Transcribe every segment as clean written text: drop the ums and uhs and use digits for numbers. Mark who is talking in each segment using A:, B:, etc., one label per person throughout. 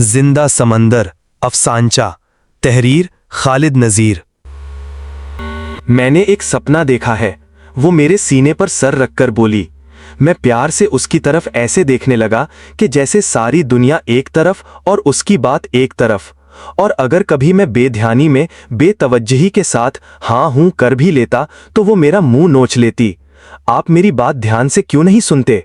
A: जिंदा समंदर अफसांचा। तहरीर खालिद नजीर।
B: मैंने एक सपना देखा है। वो मेरे सीने पर सर रखकर बोली। मैं प्यार से उसकी तरफ ऐसे देखने लगा कि जैसे सारी दुनिया एक तरफ और उसकी बात एक तरफ। और अगर कभी मैं बेध्यानी में बेतवज्जही के साथ हाँ हूं कर भी लेता तो वो मेरा मुंह नोच लेती। आप मेरी बात ध्यान से क्यों नहीं सुनते?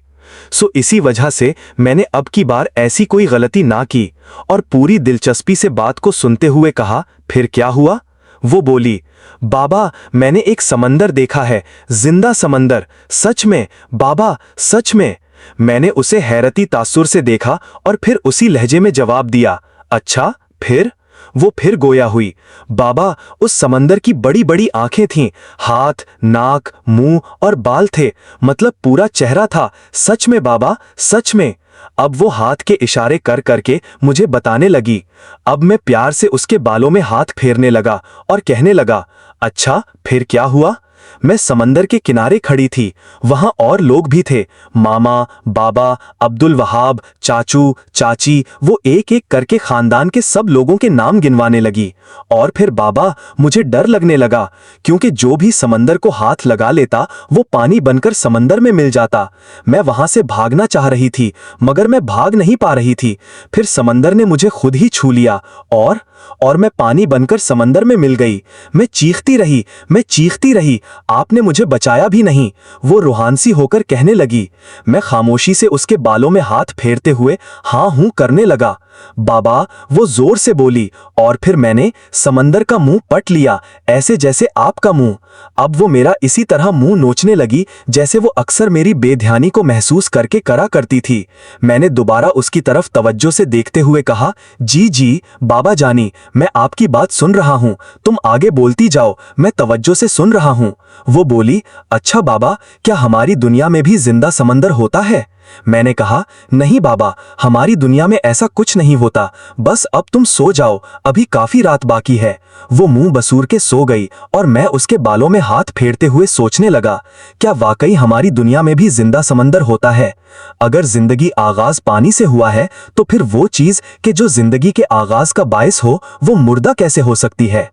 B: सो इसी वजह से मैंने अब की बार ऐसी कोई गलती ना की और पूरी दिलचस्पी से बात को सुनते हुए कहा, फिर क्या हुआ? वो बोली, बाबा मैंने एक समंदर देखा है, जिंदा समंदर। सच में बाबा, सच में। मैंने उसे हैरती तासुर से देखा और फिर उसी लहजे में जवाब दिया, अच्छा फिर? वो फिर गोया हुई। बाबा उस समंदर की बड़ी बड़ी आंखें थीं, हाथ, नाक, मुंह और बाल थे, मतलब पूरा चेहरा था। सच में बाबा, सच में। अब वो हाथ के इशारे कर करके मुझे बताने लगी। अब मैं प्यार से उसके बालों में हाथ फेरने लगा और कहने लगा, अच्छा फिर क्या हुआ? मैं समंदर के किनारे खड़ी थी। वहां और लोग भी थे, मामा, बाबा, अब्दुल वहाब, चाचू, चाची। वो एक एक करके खानदान के सब लोगों के नाम गिनवाने लगी। और फिर बाबा, मुझे डर लगने लगा, क्योंकि जो भी समंदर को हाथ लगा लेता वो पानी बनकर समंदर में मिल जाता। मैं वहां से भागना चाह रही थी, मगर मैं भाग नहीं पा रही थी। फिर समंदर ने मुझे खुद ही छू लिया और मैं पानी बनकर समंदर में मिल गई। मैं चीखती रही, मैं चीखती रही, आपने मुझे बचाया भी नहीं। वो रूहानसी होकर कहने लगी। मैं खामोशी से उसके बालों में हाथ फेरते हुए हाँ हूं करने लगा। बाबा, वो जोर से बोली, और फिर मैंने समंदर का मुंह पट लिया, ऐसे जैसे आपका मुंह। अब वो मेरा इसी तरह मुंह नोचने लगी जैसे वो अक्सर मेरी बेध्यानी को महसूस करके करा करती थी। मैंने दोबारा उसकी तरफ तवज्जो से देखते हुए कहा, जी जी बाबा जानी, मैं आपकी बात सुन रहा हूं, तुम आगे बोलती जाओ, मैं तवज्जो से सुन रहा हूं। वो बोली, अच्छा बाबा, क्या हमारी दुनिया में भी जिंदा समंदर होता है? मैंने कहा, नहीं बाबा, हमारी दुनिया में ऐसा कुछ नहीं होता। बस अब तुम सो जाओ, अभी काफी रात बाकी है। वो मुंह बसूर के सो गई और मैं उसके बालों में हाथ फेरते हुए सोचने लगा, क्या वाकई हमारी दुनिया में भी जिंदा समंदर होता है? अगर जिंदगी आगाज पानी से हुआ है तो फिर वो चीज कि जो जिंदगी के आगाज का बायस हो वो मुर्दा कैसे हो सकती है?